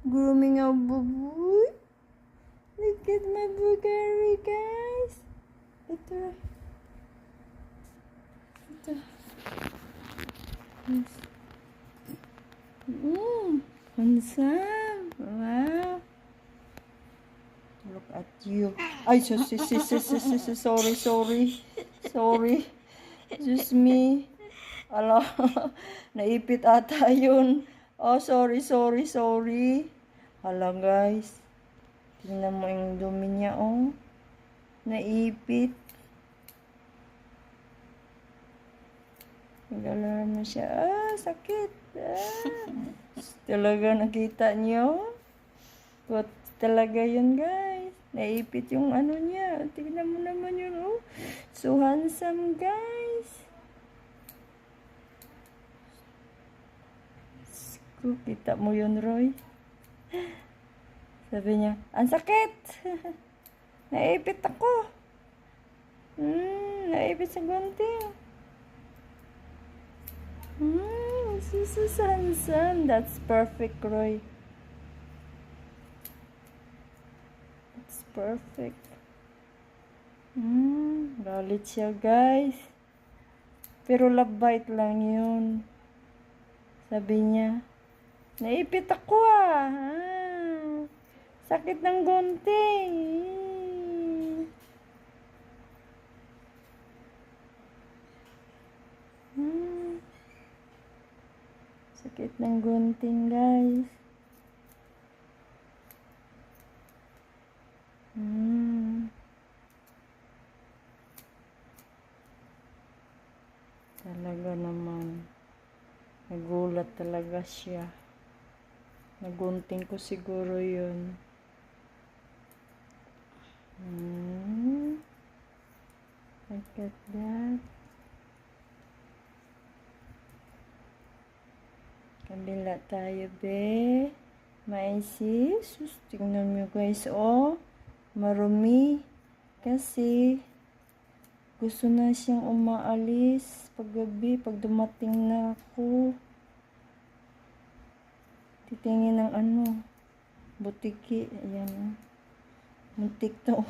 Grooming a baboy. Look at my bugari, guys. Ito. Ito. Yes. Handsome. Wow. Look at you. Ay, sorry. Just me. Ala, naipit ata yun. Oh, sorry. Hala, guys. Tingnan mo yung dumi niya, oh. Naipit. Naglalaro mo siya. Ah, sakit. Talaga nakita niyo? What talaga yun, guys. Naipit yung ano niya. Tingnan mo naman yun, oh. So handsome, guys. Kita mo yun, Roy. Sabi niya, ang sakit. Naipit ako. Naipit sa gunting. So handsome. That's perfect, Roy. It's perfect. Galit siya, guys. Pero love bite lang yun. Sabi niya, naipit ako sakit ng gunting. Sakit ng gunting, guys. Talaga naman. Nagulat talaga siya. Nagunting ko siguro yun. Look at that. Kabila tayo, be. Maisi. Sus, tingnan mo, guys, oh. Marumi. Kasi gusto na siyang umaalis paggabi, pag dumating na ako. Titingin ng butiki. Ayan. Muntik to.